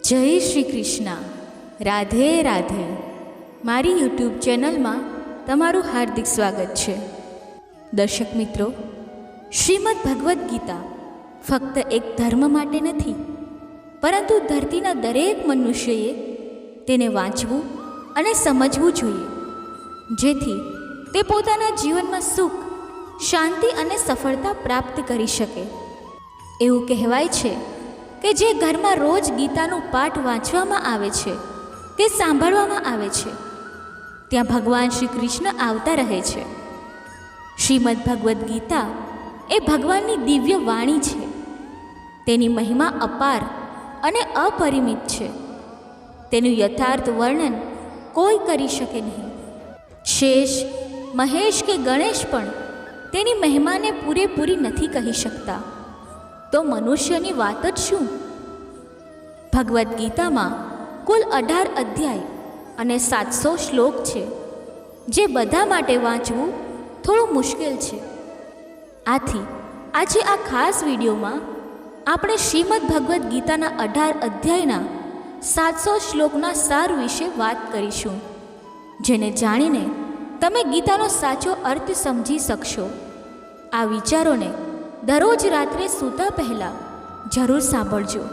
જય શ્રી કૃષ્ણ, રાધે રાધે. મારી યુટ્યુબ ચેનલમાં તમારું હાર્દિક સ્વાગત છે. દર્શક મિત્રો, શ્રીમદ ભગવદ્ ગીતા ફક્ત એક ધર્મ માટે નથી, પરંતુ ધરતીના દરેક મનુષ્યએ તેને વાંચવું અને સમજવું જોઈએ, જેથી તે પોતાના જીવનમાં સુખ, શાંતિ અને સફળતા પ્રાપ્ત કરી શકે. એવું કહેવાય છે કે જે ઘરમાં રોજ ગીતાનું પાઠ વાંચવામાં આવે છે કે સાંભળવામાં આવે છે, ત્યાં ભગવાન શ્રી કૃષ્ણ આવતા રહે છે. શ્રીમદ ભગવદ્ ગીતા એ ભગવાનની દિવ્ય વાણી છે. તેની મહિમા અપાર અને અપરિમિત છે. તેનું યથાર્થ વર્ણન કોઈ કરી શકે નહીં. શેષ, મહેશ કે ગણેશ પણ તેની મહિમાને પૂરેપૂરી નથી કહી શકતા, તો મનુષ્યની વાત જ શું? ભગવદ્ ગીતામાં કુલ 18 અધ્યાય અને 700 શ્લોક છે, જે બધા માટે વાંચવું થોડું મુશ્કેલ છે. આથી આજે આ ખાસ વિડીયોમાં આપણે શ્રીમદ ભગવદ્ ગીતાના 18 અધ્યાયના 700 શ્લોકના સાર વિશે વાત કરીશું, જેને જાણીને તમે ગીતાનો સાચો અર્થ સમજી શકશો. આ વિચારોને દરરોજ રાત્રે સૂતા પહેલાં જરૂર સાંભળજો.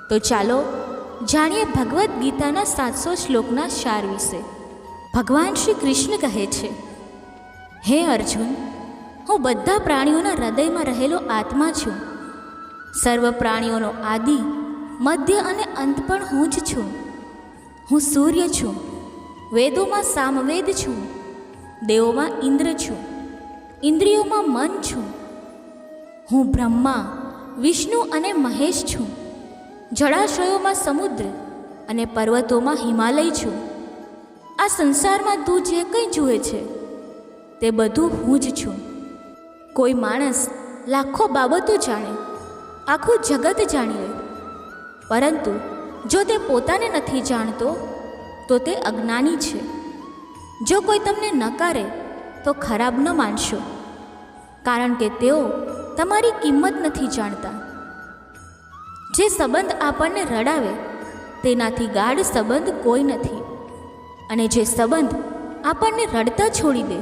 તો ચાલો જાણીએ ભગવદ્ ગીતાના 700 શ્લોકના સાર વિશે. ભગવાન શ્રી કૃષ્ણ કહે છે, હે અર્જુન, હું બધા પ્રાણીઓના હૃદયમાં રહેલો આત્મા છું. સર્વ પ્રાણીઓનો આદિ, મધ્ય અને અંત પણ હું જ છું. હું સૂર્ય છું, વેદોમાં સામવેદ છું, દેવોમાં ઇન્દ્ર છું, ઇન્દ્રિયોમાં મન છું. હું બ્રહ્મા, વિષ્ણુ અને મહેશ છું. જળાશયોમાં સમુદ્ર અને પર્વતોમાં હિમાલય છું. આ સંસારમાં તું જે કંઈ જુએ છે તે બધું હું જ છું. કોઈ માણસ લાખો બાબતો જાણે, આખું જગત જાણી લે, પરંતુ જો તે પોતાને નથી જાણતો તો તે અજ્ઞાની છે. જો કોઈ તમને નકારે તો ખરાબ ન માનશો, કારણ કે તેઓ તમારી કિંમત નથી જાણતા. જે સંબંધ આપણને રડાવે તેનાથી ગાઢ સંબંધ કોઈ નથી, અને જે સંબંધ આપણને રડતા છોડી દે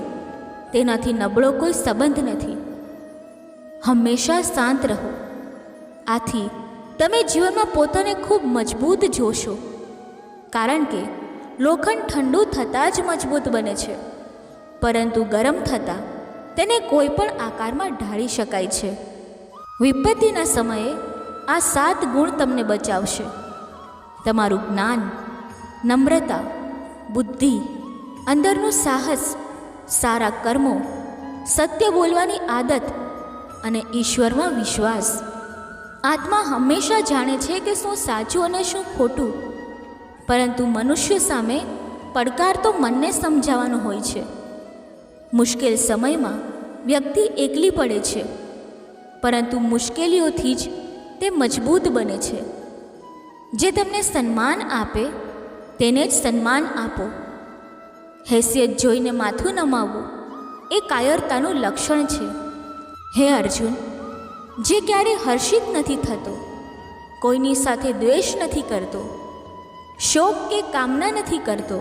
તેનાથી નબળો કોઈ સંબંધ નથી. હંમેશા શાંત રહો. આથી તમે જીવનમાં પોતાને ખૂબ મજબૂત જોશો, કારણ કે લોખંડ ઠંડુ થતાં જ મજબૂત બને છે, પરંતુ ગરમ થતાં તેને કોઈ પણ આકારમાં ઢાળી શકાય છે. વિપત્તિના સમયે આ 7 ગુણ તમને બચાવશે: તમારું જ્ઞાન, નમ્રતા, બુદ્ધિ, અંદરનું સાહસ, સારા કર્મો, સત્ય બોલવાની આદત અને ઈશ્વરમાં વિશ્વાસ. આત્મા હંમેશા જાણે છે કે શું સાચું અને શું ખોટું, પરંતુ મનુષ્ય સામે પડકાર તો મનને સમજાવવાનો હોય છે. મુશ્કેલ સમયમાં વ્યક્તિ એકલી પડે છે, પરંતુ મુશ્કેલીઓથી જ તે મજબૂત બને છે. જે તમને સન્માન આપે તેને જ સન્માન આપો. હેસિયત જોઈને માથું નમાવવું એ કાયરતાનું લક્ષણ છે. હે અર્જુન, જે ક્યારે હર્ષિત નથી થતો, કોઈની સાથે દ્વેષ નથી કરતો, શોક કે કામના નથી કરતો,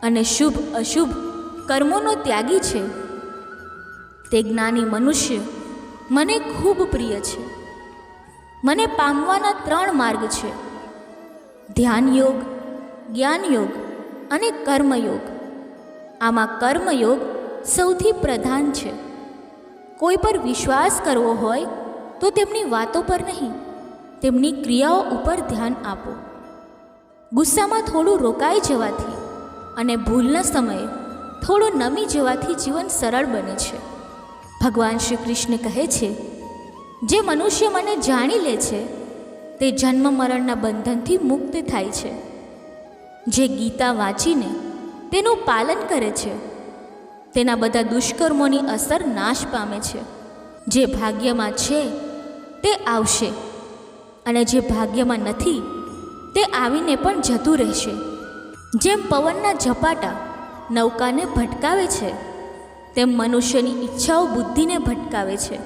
અને શુભ અશુભ કર્મોનો ત્યાગી છે, તે જ્ઞાની મનુષ્ય મને ખૂબ પ્રિય છે. મને પામવાના 3 માર્ગ છે: ધ્યાન યોગ, જ્ઞાન યોગ અને કર્મયોગ. આમાં કર્મયોગ સૌથી પ્રધાન છે. કોઈ પર વિશ્વાસ કરવો હોય તો તેમની વાતો પર નહીં, તેમની ક્રિયાઓ ઉપર ધ્યાન આપો. ગુસ્સામાં થોડું રોકાઈ જવાથી અને ભૂલના સમયે થોડું નમી જવાથી જીવન સરળ બને છે. ભગવાન શ્રી કૃષ્ણ કહે છે, જે મનુષ્ય મને જાણી લે છે તે જન્મ મરણના બંધનથી મુક્ત થાય છે. જે ગીતા વાંચીને તેનું પાલન કરે છે તેના બધા દુષ્કર્મોની અસર નાશ પામે છે. જે ભાગ્યમાં છે તે આવશે, અને જે ભાગ્યમાં નથી તે આવીને પણ જતું રહેશે. જેમ પવનના ઝપાટા નૌકાને ભટકાવે છે, તેમ મનુષ્યની ઈચ્છાઓ બુદ્ધિને ભટકાવે છે.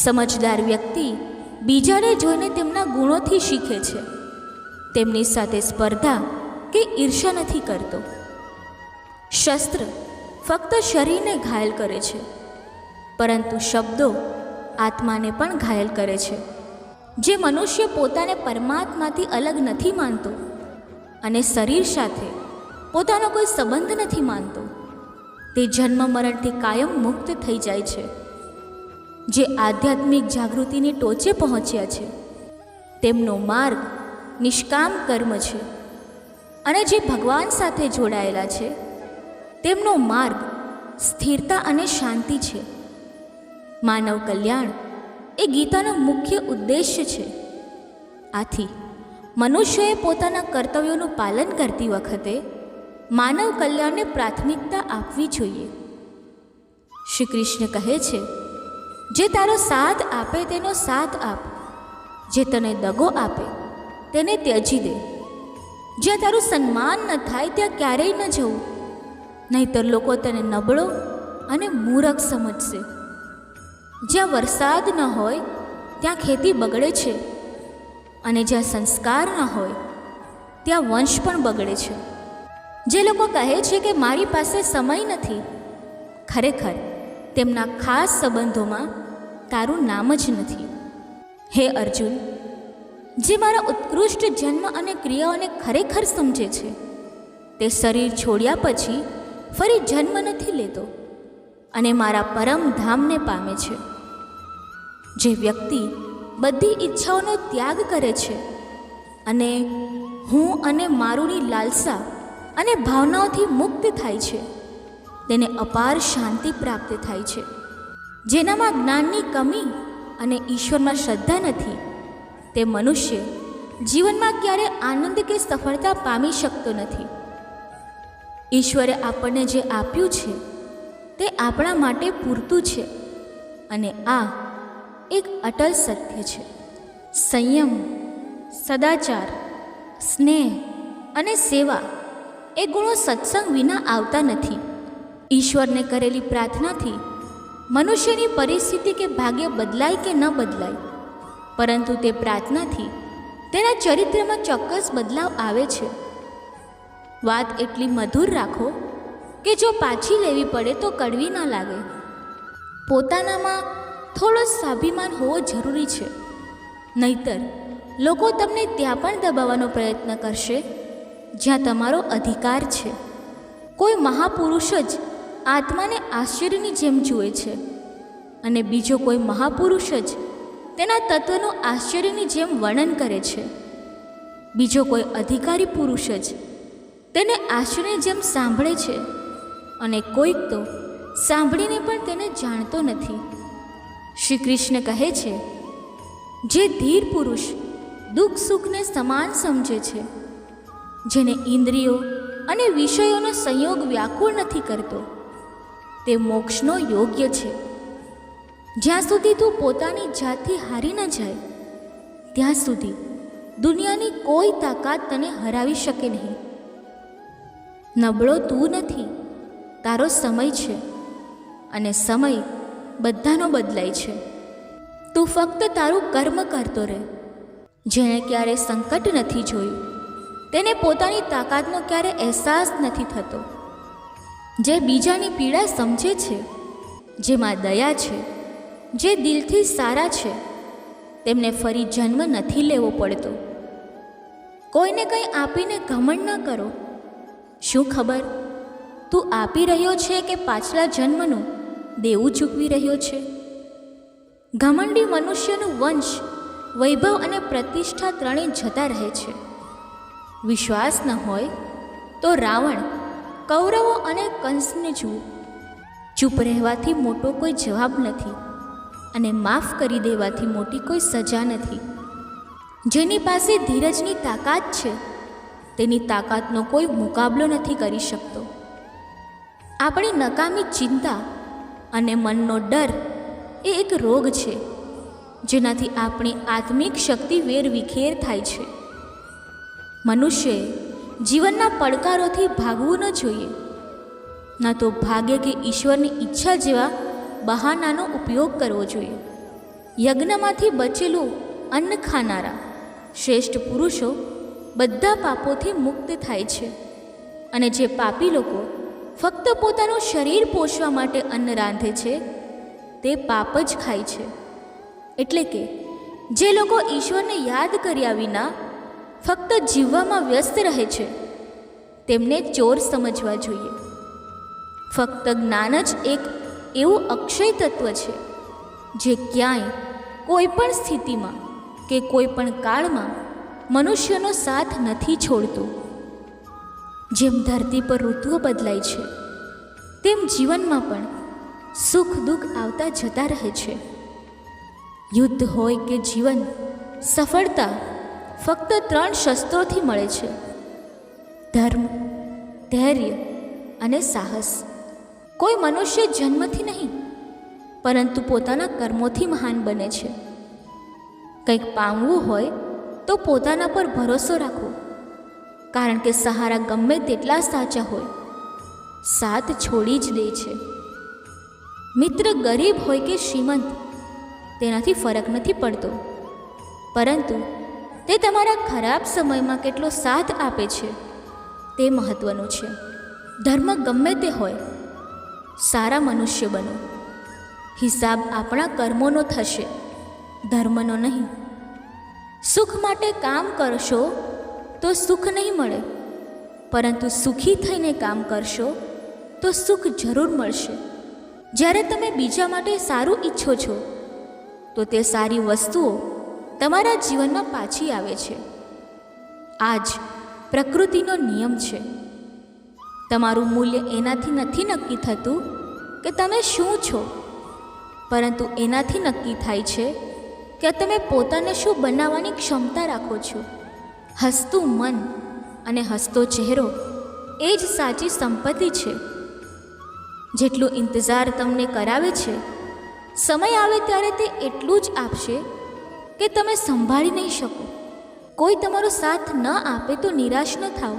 સમજદાર વ્યક્તિ બીજાને જોઈને તેમના ગુણોથી શીખે છે, તેમની સાથે સ્પર્ધા કે ઈર્ષા નથી કરતો. શસ્ત્ર ફક્ત શરીરને ઘાયલ કરે છે, પરંતુ શબ્દો આત્માને પણ ઘાયલ કરે છે. જે મનુષ્ય પોતાને પરમાત્માથી અલગ નથી માનતો અને શરીર સાથે પોતાનો કોઈ સંબંધ નથી માનતો, તે જન્મ મરણથી કાયમ મુક્ત થઈ જાય છે. જે આધ્યાત્મિક જાગૃતિની ટોચે પહોંચ્યા છે તેમનો માર્ગ નિષ્કામ કર્મ છે, અને જે ભગવાન સાથે જોડાયેલા છે તેમનો માર્ગ સ્થિરતા અને શાંતિ છે. માનવ કલ્યાણ એ ગીતાનો મુખ્ય ઉદ્દેશ્ય છે. આથી મનુષ્યએ પોતાના કર્તવ્યોનું પાલન કરતી વખતે માનવ કલ્યાણને પ્રાથમિકતા આપવી જોઈએ. શ્રી કૃષ્ણ કહે છે, જે તારો સાથ આપે તેનો સાથ આપ, જે તને દગો આપે તેને ત્યજી દે. જ્યાં તારું સન્માન ન થાય ત્યાં ક્યારેય ન જવું, નહીંતર લોકો તને નબળો અને મૂરખ સમજશે. જ્યાં વરસાદ ન હોય ત્યાં ખેતી બગડે છે, અને જ્યાં સંસ્કાર ન હોય ત્યાં વંશ પણ બગડે છે. જે લોકો કહે છે કે મારી પાસે સમય નથી, ખરેખર તેમના ખાસ સંબંધોમાં તારું નામ જ નથી. હે અર્જુન, જે મારા ઉત્કૃષ્ટ જન્મ અને ક્રિયાઓને ખરેખર સમજે છે તે શરીર છોડ્યા પછી ફરી જન્મ નથી લેતો અને મારા પરમ ધામને પામે છે. જે વ્યક્તિ બધી ઈચ્છાઓનો ત્યાગ કરે છે અને હું અને મારુંની લાલસા અને ભાવનાઓથી મુક્ત થાય છે, તેને અપાર શાંતિ પ્રાપ્ત થાય છે. જેનામાં જ્ઞાનની કમી અને ઈશ્વરમાં શ્રદ્ધા નથી તે મનુષ્ય જીવનમાં ક્યારે આનંદ કે સફળતા પામી શકતો નથી. ઈશ્વરે આપણને જે આપ્યું છે તે આપણા માટે પૂરતું છે, અને આ એક અટલ સત્ય છે. સંયમ, સદાચાર, સ્નેહ અને સેવા એ ગુણો સત્સંગ વિના આવતા નથી. ઈશ્વરને કરેલી પ્રાર્થનાથી મનુષ્યની પરિસ્થિતિ કે ભાગ્ય બદલાય કે ન બદલાય, પરંતુ તે પ્રાર્થનાથી તેના ચરિત્રમાં ચોક્કસ બદલાવ આવે છે. વાત એટલી મધુર રાખો કે જો પાછી લેવી પડે તો કડવી ન લાગે. પોતાનામાં થોડો સ્વાભિમાન હોવો જરૂરી છે, નહીતર લોકો તમને ત્યાં પણ દબાવવાનો પ્રયત્ન કરશે જ્યાં તમારો અધિકાર છે. કોઈ મહાપુરુષ જ આત્માને આશ્ચર્યની જેમ જુએ છે, અને બીજો કોઈ મહાપુરુષ જ તેના તત્વનું આશ્ચર્યની જેમ વર્ણન કરે છે. બીજો કોઈ અધિકારી પુરુષ જ તેને આશ્ચર્યની જેમ સાંભળે છે, અને કોઈક તો સાંભળીને પણ તેને જાણતો નથી. શ્રી કૃષ્ણ કહે છે, જે ધીર પુરુષ દુઃખ સુખને સમાન સમજે છે, જેને ઇન્દ્રિયો અને વિષયોનો સંયોગ વ્યાકુળ નથી કરતો, તે મોક્ષનો યોગ્ય છે. જ્યાં સુધી તું પોતાની જાતથી હારી ન જાય ત્યાં સુધી દુનિયાની કોઈ તાકાત તને હરાવી શકે નહીં. નબળો તું નથી, તારો સમય છે, અને સમય બધાનો બદલાય છે. તું ફક્ત તારું કર્મ કરતો રહે. જેણે ક્યારે સંકટ નથી જોયું તેને પોતાની તાકાતનો ક્યારે અહેસાસ નથી થતો. જે બીજાની પીડા સમજે છે, જેમાં દયા છે, જે દિલથી સારા છે, તેમને ફરી જન્મ નથી લેવો પડતો. કોઈને કંઈ આપીને ઘમંડ ન કરો. શું ખબર તું આપી રહ્યો છે કે પાછલા જન્મનું દેવું ચૂકવી રહ્યો છે. ઘમંડી મનુષ્યનું વંશ, વૈભવ અને પ્રતિષ્ઠા ત્રણેય જતા રહે છે. વિશ્વાસ ન હોય તો રાવણ, કૌરવો અને કંસને જુઓ. ચૂપ રહેવાથી મોટો કોઈ જવાબ નથી, અને માફ કરી દેવાથી મોટી કોઈ સજા નથી. જેની પાસે ધીરજની તાકાત છે તેની તાકાતનો કોઈ મુકાબલો નથી કરી શકતો. આપણી નકામી ચિંતા અને મનનો ડર એ એક રોગ છે, જેનાથી આપણી આત્મિક શક્તિ વેરવિખેર થાય છે. મનુષ્યએ જીવનના પડકારોથી ભાગવું ન જોઈએ, ન તો ભાગ્ય કે ઈશ્વરની ઈચ્છા જેવા બહાનાનો ઉપયોગ કરવો જોઈએ. યજ્ઞમાંથી બચેલું અન્ન ખાનારા શ્રેષ્ઠ પુરુષો બધા પાપોથી મુક્ત થાય છે. અને જે પાપી લોકો ફક્ત પોતાનું શરીર પોષવા માટે અન્ન રાંધે છે તે પાપ જ ખાય છે. એટલે કે જે લોકો ઈશ્વરને યાદ કર્યા વિના ફક્ત જીવવામાં વ્યસ્ત રહે છે તેમને ચોર સમજવા જોઈએ. ફક્ત જ્ઞાન જ એક એવું અક્ષય તત્વ છે જે ક્યાંય કોઈ પણ સ્થિતિમાં કે કોઈ પણ કાળમાં મનુષ્યનો સાથ નથી છોડતું. જેમ ધરતી પર ઋતુઓ બદલાય છે તેમ જીવનમાં પણ સુખ દુઃખ આવતા જતા રહે છે. યુદ્ધ હોય કે જીવન, સફળતા ફક્ત 3 શસ્ત્રોથી મળે છે: ધર્મ, ધૈર્ય અને સાહસ. કોઈ મનુષ્ય જન્મથી નહીં પરંતુ પોતાના કર્મોથી મહાન બને છે. કંઈક પામવું હોય તો પોતાના પર ભરોસો રાખો, કારણ કે સહારા ગમે તેટલા સાચા હોય સાથ છોડી જ દે છે. મિત્ર ગરીબ હોય કે શ્રીમંત તેનાથી ફરક નથી પડતો, પરંતુ તે તમારા ખરાબ સમયમાં કેટલો સાથ આપે છે તે મહત્વનું છે. ધર્મ ગમે તે હોય, સારા મનુષ્ય બનો. હિસાબ આપણા કર્મોનો થશે, ધર્મનો નહીં. સુખ માટે કામ કરશો તો સુખ નહીં મળે, પરંતુ સુખી થઈને કામ કરશો તો સુખ જરૂર મળશે. જ્યારે તમે બીજા માટે સારું ઈચ્છો છો તો તે સારી વસ્તુઓ તમારા જીવનમાં પાછી આવે છે. આ જ પ્રકૃતિનો નિયમ છે. તમારું મૂલ્ય એનાથી નથી નક્કી થતું કે તમે શું છો, પરંતુ એનાથી નક્કી થાય છે કે તમે પોતાને શું બનાવવાની ક્ષમતા રાખો છો. હસતું મન અને હસતો ચહેરો એ જ સાચી સંપત્તિ છે. જેટલું ઇંતજાર તમને કરાવે છે, સમય આવે ત્યારે તે એટલું જ આપશે કે તમે સંભાળી નહીં શકો. કોઈ તમારો સાથ ન આપે તો નિરાશ ન થાઓ,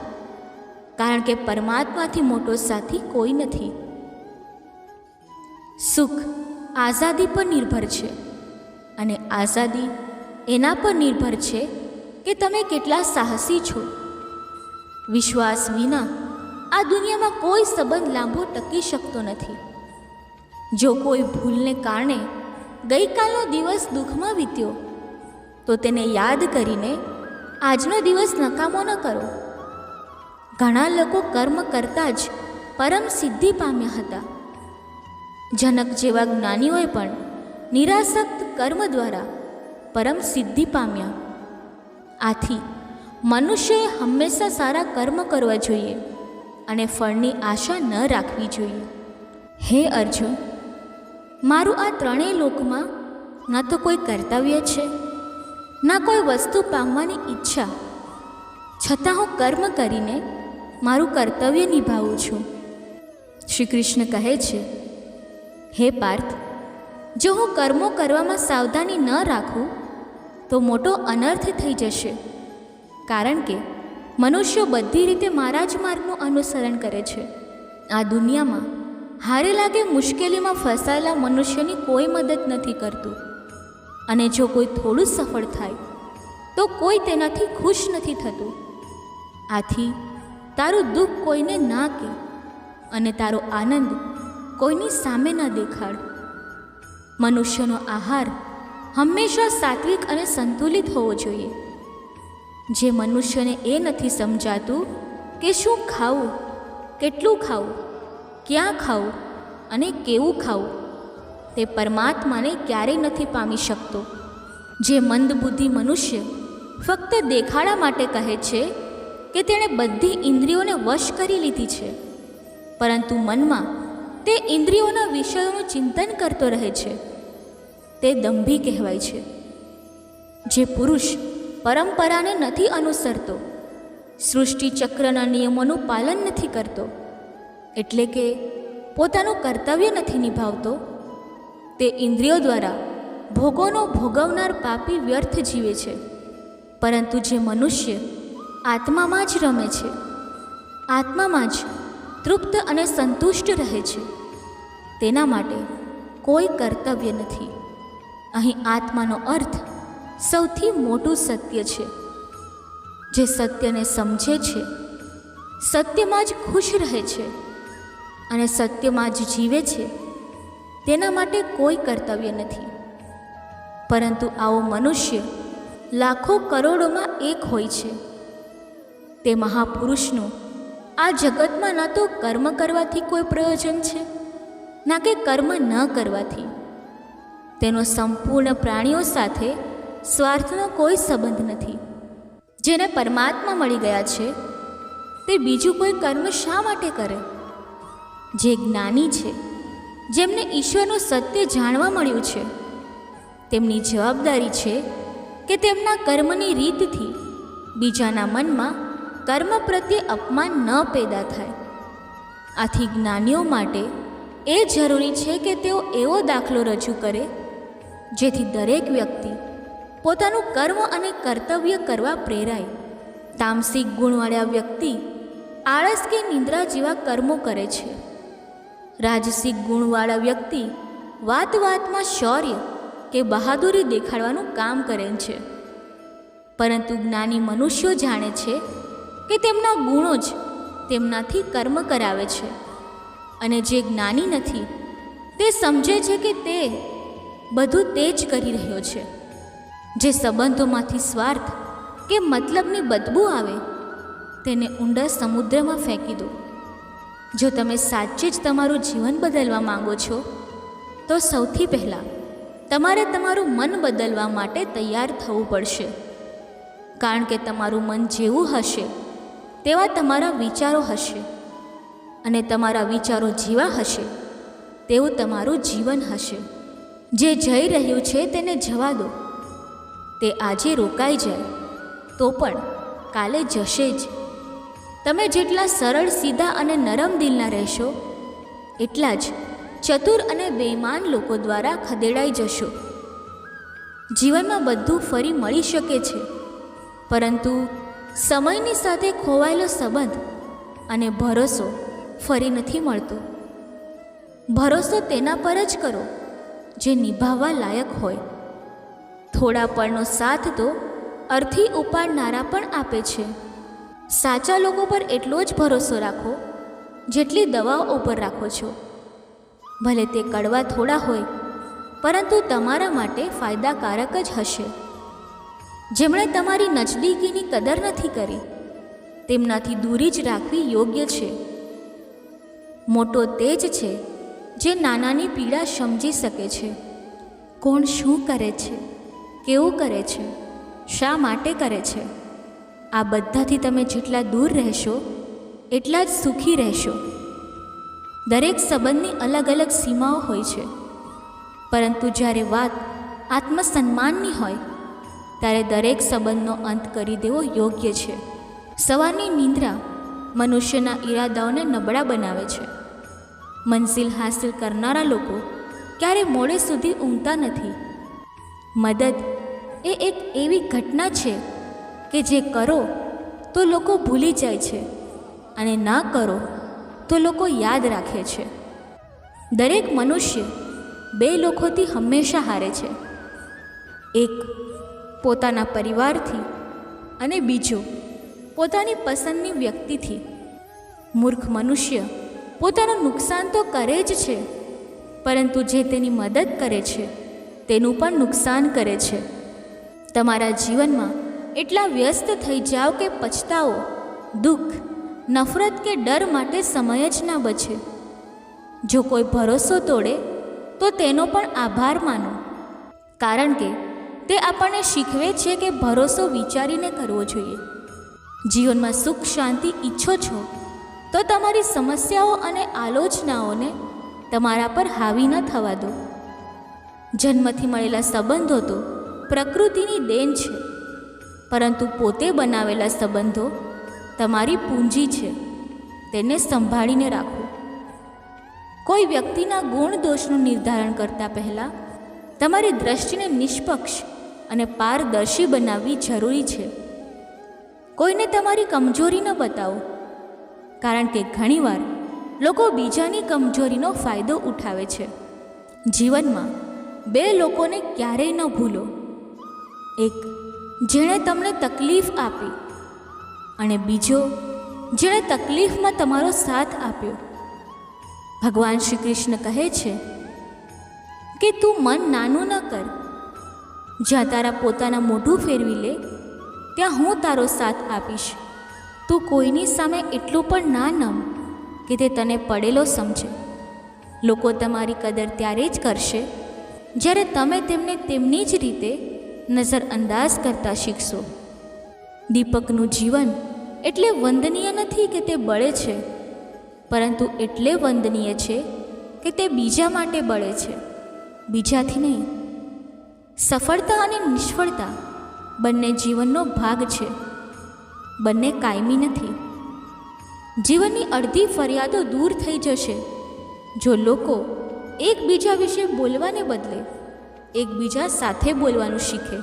કારણ કે પરમાત્માથી મોટો સાથી કોઈ નથી. સુખ આઝાદી પર નિર્ભર છે અને આઝાદી એના પર નિર્ભર છે કે તમે કેટલા સાહસી છો. વિશ્વાસ વિના આ દુનિયામાં કોઈ સંબંધ લાંબો ટકી શકતો નથી. જો કોઈ ભૂલને કારણે ગઈકાલનો દિવસ દુઃખમાં વીત્યો તો તેને યાદ કરીને આજનો દિવસ નકામો ન કરો. ઘણા લોકો કર્મ કરતાં જ પરમ સિદ્ધિ પામ્યા હતા. જનક જેવા જ્ઞાનીઓએ પણ નિરાસક્ત કર્મ દ્વારા પરમ સિદ્ધિ પામ્યા. આથી મનુષ્યએ હંમેશા સારા કર્મ કરવા જોઈએ અને ફળની આશા ન રાખવી જોઈએ. હે અર્જુન, મારું આ ત્રણેય લોકમાં ન તો કોઈ કર્તવ્ય છે, ના કોઈ વસ્તુ પામવાની ઈચ્છા, છતાં હું કર્મ કરીને મારું કર્તવ્ય નિભાવું છું. શ્રી કૃષ્ણ કહે છે, હે પાર્થ, જો હું કર્મો કરવામાં સાવધાની ન રાખું તો મોટો અનર્થ થઈ જશે, કારણ કે મનુષ્યો બધી રીતે મારા જ માર્ગનું અનુસરણ કરે છે. આ દુનિયામાં હારે લાગે મુશ્કેલીમાં ફસાયેલા મનુષ્યની કોઈ મદદ નથી કરતું, અને જો કોઈ થોડું સફળ થાય તો કોઈ તેનાથી ખુશ નથી થતું. આથી તારું દુઃખ કોઈને ના કહે અને તારો આનંદ કોઈની સામે ન દેખાડ. મનુષ્યનો આહાર હંમેશા સાત્વિક અને સંતુલિત હોવો જોઈએ. જે મનુષ્યને એ નથી સમજાતું કે શું ખાવું, કેટલું ખાવું, ક્યાં ખાવું અને કેવું ખાવું, તે પરમાત્માને ક્યારેય નથી પામી શકતો. જે મંદબુદ્ધિ મનુષ્ય ફક્ત દેખાડા માટે કહે છે કે તેણે બધી ઇન્દ્રિયોને વશ કરી લીધી છે, પરંતુ મનમાં તે ઇન્દ્રિયોના વિષયોનું ચિંતન કરતો રહે છે, તે દંભી કહેવાય છે. જે પુરુષ પરંપરાને નથી અનુસરતો, સૃષ્ટિ ચક્રના નિયમોનું પાલન નથી કરતો, એટલે કે પોતાનું કર્તવ્ય નથી નિભાવતો, તે ઇન્દ્રિયો દ્વારા ભોગોનો ભોગવનાર પાપી વ્યર્થ જીવે છે. પરંતુ જે મનુષ્ય આત્મામાં જ રમે છે, આત્મામાં જ તૃપ્ત અને સંતુષ્ટ રહે છે, તેના માટે કોઈ કર્તવ્ય નથી. અહીં આત્માનો અર્થ સૌથી મોટું સત્ય છે. જે સત્યને સમજે છે, સત્યમાં જ ખુશ રહે છે અને સત્યમાં જ જીવે છે, તેના માટે કોઈ કર્તવ્ય નથી. પરંતુ આવો મનુષ્ય લાખો કરોડોમાં એક હોય છે. તે મહાપુરુષનું આ જગતમાં ન તો કર્મ કરવાથી કોઈ પ્રયોજન છે, ના કે કર્મ ન કરવાથી. તેનો સંપૂર્ણ પ્રાણીઓ સાથે સ્વાર્થનો કોઈ સંબંધ નથી. જેને પરમાત્મા મળી ગયા છે તે બીજું કોઈ કર્મ શા માટે કરે? જે જ્ઞાની છે, જેમને ઈશ્વરનું સત્ય જાણવા મળ્યું છે, તેમની જવાબદારી છે કે તેમના કર્મની રીતથી બીજાના મનમાં કર્મ પ્રત્યે અપમાન ન પેદા થાય. આથી જ્ઞાનીઓ માટે એ જરૂરી છે કે તેઓ એવો દાખલો રજૂ કરે જેથી દરેક વ્યક્તિ પોતાનું કર્મ અને કર્તવ્ય કરવા પ્રેરાય. તામસિક ગુણવાળા વ્યક્તિ આળસ કે નિંદ્રા જેવા કર્મો કરે છે. રાજસિક ગુણવાળા વ્યક્તિ વાત વાતમાં શૌર્ય કે બહાદુરી દેખાડવાનું કામ કરે છે. પરંતુ જ્ઞાની મનુષ્યો જાણે છે કે તેમના ગુણો જ તેમનાથી કર્મ કરાવે છે. અને જે જ્ઞાની નથી તે સમજે છે કે તે બધું તે જ કરી રહ્યો છે. જે સંબંધોમાંથી સ્વાર્થ કે મતલબની બદબૂ આવે તેને ઊંડા સમુદ્રમાં ફેંકી દો. જો તમે સાચે જ તમારું જીવન બદલવા માંગો છો તો સૌથી પહેલાં તમારે તમારું મન બદલવા માટે તૈયાર થવું પડશે. કારણ કે તમારું મન જેવું હશે તેવા તમારા વિચારો હશે, અને તમારા વિચારો જેવા હશે તેવું તમારું જીવન હશે. જે જઈ રહ્યું છે તેને જવા દો. તે આજે રોકાઈ જાય તો પણ કાલે જશે જ. તમે જેટલા સરળ, સીધા અને નરમ દિલના રહેશો એટલા જ ચતુર અને બેઈમાન લોકો દ્વારા ખદેડાઈ જશો. જીવનમાં બધું ફરી મળી શકે છે, પરંતુ સમયની સાથે ખોવાયેલો સંબંધ અને ભરોસો ફરી નથી મળતો. ભરોસો તેના પર જ કરો જે નિભાવવા લાયક હોય. થોડા પળનો સાથ તો અર્થી ઉપાડનારા પણ આપે છે. સાચા લોકો પર એટલો જ ભરોસો રાખો જેટલી દવાઓ ઉપર રાખો છો. ભલે તે કડવા થોડા હોય, પરંતુ તમારા માટે ફાયદાકારક જ હશે. જેમણે તમારી નજદીકીની કદર નથી કરી તેમનાથી દૂરી જ રાખવી યોગ્ય છે. મોટો તે જ છે જે નાનાની પીડા સમજી શકે છે. કોણ શું કરે છે, કેવું કરે છે, શા માટે કરે છે, આ બધાથી તમે જેટલા દૂર રહેશો એટલા જ સુખી રહેશો. દરેક સંબંધની અલગ અલગ સીમાઓ હોય છે, પરંતુ જ્યારે વાત આત્મસન્માનની હોય ત્યારે દરેક સંબંધનો અંત કરી દેવો યોગ્ય છે. સવારની નિંદ્રા મનુષ્યના ઈરાદાઓને નબળા બનાવે છે. મંઝિલ હાંસલ કરનારા લોકો ક્યારે મોડે સુધી ઊંઘતા નથી. મદદ એ એક એવી ઘટના છે કે જે કરો તો લોકો ભૂલી જાય છે અને ના કરો તો લોકો યાદ રાખે છે. દરેક મનુષ્ય બે લોકોથી હંમેશા હારે છે. એક પોતાના પરિવારથી અને બીજો પોતાની પસંદની વ્યક્તિથી. મૂર્ખ મનુષ્ય પોતાનું નુકસાન તો કરે જ છે, પરંતુ જે તેની મદદ કરે છે તેનું પણ નુકસાન કરે છે. તમારા જીવનમાં એટલા વ્યસ્ત થઈ જાઓ કે પછતાવો, દુઃખ, નફરત કે ડર માટે સમય જ ના બચે. જો કોઈ ભરોસો તોડે તો તેનો પણ આભાર માનો, કારણ કે તે આપણને શીખવે છે કે ભરોસો વિચારીને કરવો જોઈએ. જીવનમાં સુખ શાંતિ ઈચ્છો છો તો તમારી સમસ્યાઓ અને આલોચનાઓને તમારા પર હાવી ન થવા દો. જન્મથી મળેલા સંબંધો તો પ્રકૃતિની દેન છે, પરંતુ પોતે બનાવેલા સંબંધો તમારી પૂંજી છે. તેને સંભાળીને રાખો. કોઈ વ્યક્તિના ગુણ દોષનું નિર્ધારણ કરતાં પહેલાં તમારી દ્રષ્ટિને નિષ્પક્ષ અને પારદર્શી બનાવવી જરૂરી છે. કોઈને તમારી કમજોરી ન બતાવો, કારણ કે ઘણીવાર લોકો બીજાની કમજોરીનો ફાયદો ઉઠાવે છે. જીવનમાં બે લોકોને ક્યારેય ન ભૂલો. એક જેણે તમને તકલીફ આપી અને બીજો જેણે તકલીફમાં તમારો સાથ આપ્યો. ભગવાન શ્રી કૃષ્ણ કહે છે કે તું મન નાનું ન કર. જ્યાં તારા પોતાના મોઢું ફેરવી લે ત્યાં હું તારો સાથ આપીશ. તું કોઈની સામે એટલું પણ ના નમ કે તે તને પડેલો સમજે. લોકો તમારી કદર ત્યારે જ કરશે જ્યારે તમે તેમને તેમની જ રીતે નજરઅંદાજ કરતા શીખશો. દીપકનું જીવન એટલે વંદનીય નથી કે તે બળે છે, પરંતુ એટલે વંદનીય છે કે તે બીજા માટે બળે છે, બીજાથી નહીં. સફળતા અને નિષ્ફળતા બંને જીવનનો ભાગ છે, બંને કાયમી નથી. જીવનની અડધી ફરિયાદો દૂર થઈ જશે જો લોકો એકબીજા વિશે બોલવાને બદલે એકબીજા સાથે બોલવાનું શીખે.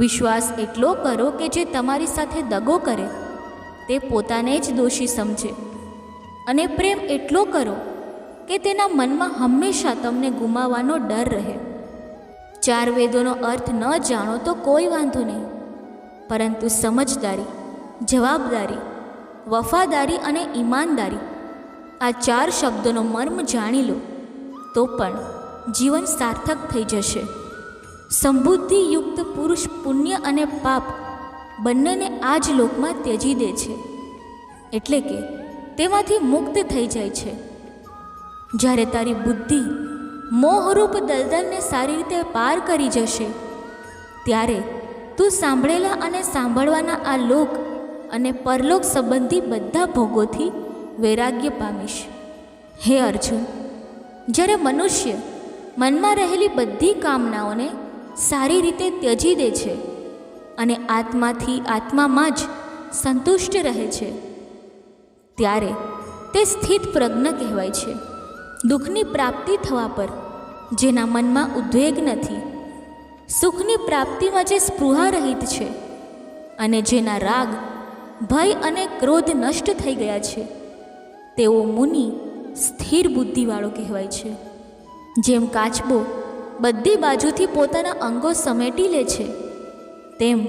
વિશ્વાસ એટલો કરો કે જે તમારી સાથે દગો કરે તે પોતાને જ દોષી સમજે, અને પ્રેમ એટલો કરો કે તેના મનમાં હંમેશા તમને ગુમાવવાનો ડર રહે. 4 વેદોનો અર્થ ન જાણો તો કોઈ વાંધો નહીં, પરંતુ સમજદારી, જવાબદારી, વફાદારી અને ઈમાનદારી આ 4 શબ્દોનો મર્મ જાણી લો તો પણ જીવન સાર્થક થઈ જશે. સમબુદ્ધિયુક્ત પુરુષ પુણ્ય અને પાપ બંનેને આ જ લોકમાં ત્યજી દે છે, એટલે કે તેમાંથી મુક્ત થઈ જાય છે. જ્યારે તારી બુદ્ધિ મોહરૂપ દલદલને સારી રીતે પાર કરી જશે ત્યારે તું સાંભળેલા અને સાંભળવાના આ લોક અને પરલોક સંબંધી બધા ભોગોથી વૈરાગ્ય પામીશ. હે અર્જુન, જ્યારે મનુષ્ય મનમાં રહેલી બધી કામનાઓને સારી રીતે ત્યજી દે છે અને આત્માથી આત્મામાં જ સંતુષ્ટ રહે છે ત્યારે તે સ્થિત પ્રજ્ઞ કહેવાય છે. દુઃખની પ્રાપ્તિ થવા પર જેના મનમાં ઉદ્વેગ નથી, સુખની પ્રાપ્તિમાં જે સ્પૃહા રહિત છે અને જેના રાગ, ભય અને ક્રોધ નષ્ટ થઈ ગયા છે તેઓ મુનિ સ્થિર બુદ્ધિવાળો કહેવાય છે. જેમ કાચબો બધી બાજુથી પોતાના અંગો સમેટી લે છે, તેમ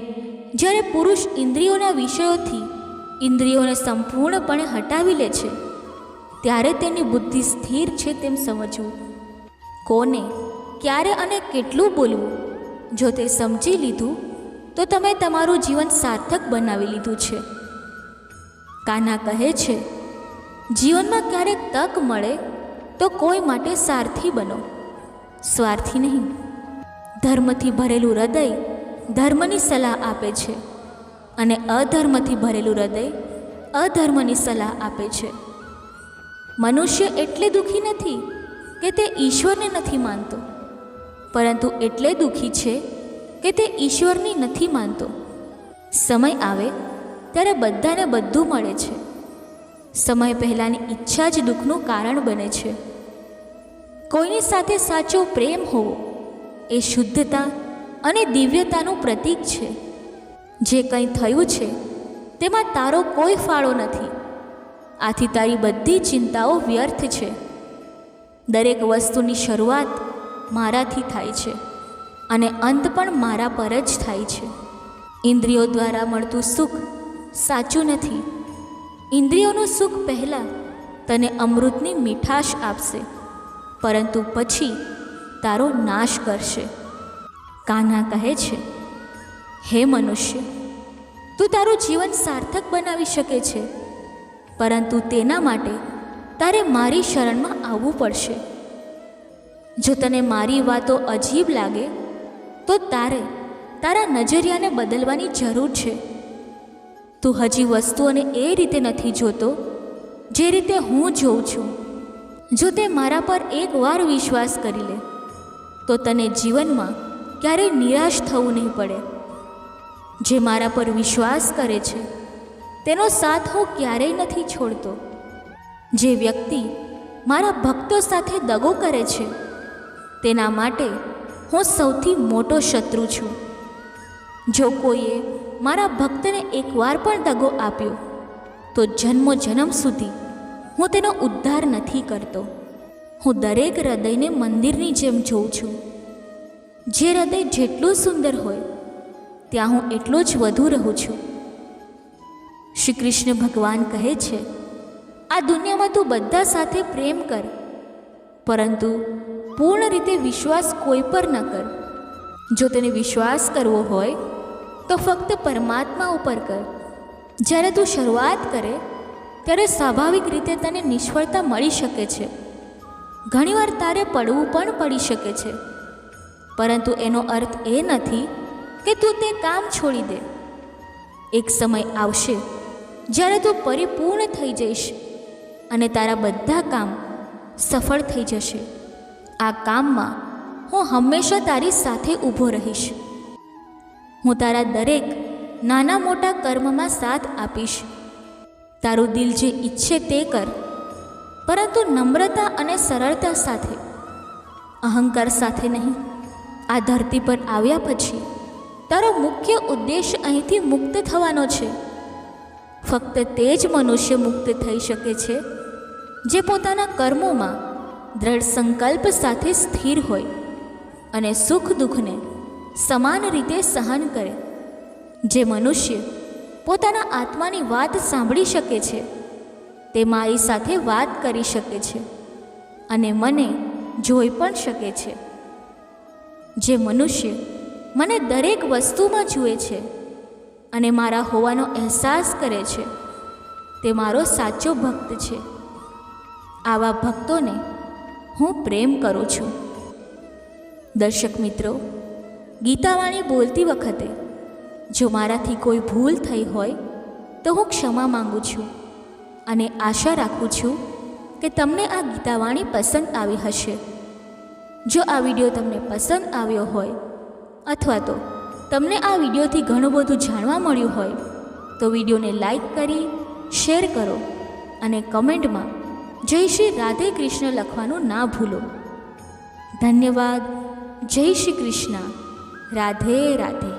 જ્યારે પુરુષ ઇન્દ્રિયોના વિષયોથી ઇન્દ્રિયોને સંપૂર્ણપણે હટાવી લે છે ત્યારે તેની બુદ્ધિ સ્થિર છે તેમ સમજવું. કોને, ક્યારે અને કેટલું બોલવું, જો તે સમજી લીધું તો તમે તમારું જીવન સાર્થક બનાવી લીધું છે. કાન્હા કહે છે, જીવનમાં ક્યારેક તક મળે તો કોઈ માટે સારથી બનો, સ્વાર્થી નહીં. ધર્મથી ભરેલું હૃદય ધર્મની સલાહ આપે છે અને અધર્મથી ભરેલું હૃદય અધર્મની સલાહ આપે છે. મનુષ્ય એટલે દુઃખી નથી કે તે ઈશ્વરને નથી માનતો, પરંતુ એટલે દુઃખી છે કે તે ઈશ્વરની નથી માનતો. સમય આવે ત્યારે બધાને બધું મળે છે. સમય પહેલાંની ઈચ્છા જ દુઃખનું કારણ બને છે. કોઈની સાથે સાચો પ્રેમ હોવો એ શુદ્ધતા અને દિવ્યતાનું પ્રતીક છે. જે કંઈ થયું છે તેમાં તારો કોઈ ફાળો નથી, આથી તારી બધી ચિંતાઓ વ્યર્થ છે. દરેક વસ્તુની શરૂઆત મારાથી થાય છે અને અંત પણ મારા પર જ થાય છે. ઇન્દ્રિયો દ્વારા મળતું સુખ સાચું નથી. ઇન્દ્રિયોનું સુખ પહેલાં તને અમૃતની મીઠાશ આપશે, પરંતુ પછી તારો નાશ કરશે. કાન્હા કહે છે, હે મનુષ્ય, તું તારું જીવન સાર્થક બનાવી શકે છે, પરંતુ તેના માટે તારે મારી શરણમાં આવવું પડશે. જો તને મારી વાતો અજીબ લાગે તો તારે તારા નજરિયાને બદલવાની જરૂર છે. તું હજી વસ્તુઓને એ રીતે નથી જોતો જે રીતે હું જોઉં છું. જો તે મારા પર એકવાર વિશ્વાસ કરી લે તો તને જીવનમાં ક્યારેય નિરાશ થવું નહીં પડે. જે મારા પર વિશ્વાસ કરે છે તેનો સાથ હું ક્યારેય નથી છોડતો. જે વ્યક્તિ મારા ભક્તો સાથે દગો કરે છે તેના માટે હું સૌથી મોટો શત્રુ છું. જો કોઈએ મારા ભક્તને એકવાર પણ દગો આપ્યો તો જન્મો જન્મ સુધી હું તેનો ઉદ્ધાર નથી કરતો. હું દરેક હૃદયને મંદિરની જેમ જોઉં છું. જે હૃદય જેટલું સુંદર હોય ત્યાં હું એટલો જ વધુ રહું છું. શ્રી કૃષ્ણ ભગવાન કહે છે, આ દુનિયામાં તું બધા સાથે પ્રેમ કર, પરંતુ પૂર્ણ રીતે વિશ્વાસ કોઈ પર ન કર. જો તને વિશ્વાસ કરવો હોય તો ફક્ત પરમાત્મા ઉપર કર. જ્યારે તું શરૂઆત કરે ત્યારે સ્વાભાવિક રીતે તને નિષ્ફળતા મળી શકે છે. ઘણીવાર તારે પડવું પણ પડી શકે છે, પરંતુ એનો અર્થ એ નથી કે તું તે કામ છોડી દે. એક સમય આવશે જ્યારે તું પરિપૂર્ણ થઈ જઈશ અને તારા બધા કામ સફળ થઈ જશે. આ કામમાં હું હંમેશા તારી સાથે ઊભો રહીશ. હું તારા દરેક નાના મોટા કર્મમાં સાથ આપીશ. તારું દિલ જે ઈચ્છે તે કર, પરંતુ નમ્રતા અને સરળતા સાથે, અહંકાર સાથે નહીં. આ ધરતી પર આવ્યા પછી તારો મુખ્ય ઉદ્દેશ અહીંથી મુક્ત થવાનો છે. ફક્ત તે જ મનુષ્ય મુક્ત થઈ શકે છે જે પોતાના કર્મોમાં દ્રઢ સંકલ્પ સાથે સ્થિર હોય અને સુખ દુઃખને સમાન રીતે સહન કરે. જે મનુષ્ય પોતાના આત્માની વાત સાંભળી શકે છે તે મારી સાથે વાત કરી શકે છે અને મને જોઈ પણ શકે છે. જે મનુષ્ય મને દરેક વસ્તુમાં જુએ છે અને મારા હોવાનો અહેસાસ કરે છે તે મારો સાચો ભક્ત છે. આવા ભક્તોને હું પ્રેમ કરું છું. દર્શક મિત્રો, ગીતાવાણી બોલતી વખતે જો મારાથી કોઈ ભૂલ થઈ હોય તો હું ક્ષમા માંગુ છું અને આશા રાખું છું કે તમને આ ગીતાવાણી પસંદ આવી હશે. જો આ વિડીયો તમને પસંદ આવ્યો હોય અથવા તો તમને આ વિડીયોથી ઘણું બધું જાણવા મળ્યું હોય તો વિડીયોને લાઈક કરી શેર કરો અને કમેન્ટમાં જય શ્રી રાધે કૃષ્ણ લખવાનું ના ભૂલો. ધન્યવાદ. જય શ્રી કૃષ્ણ. રાધે રાધે.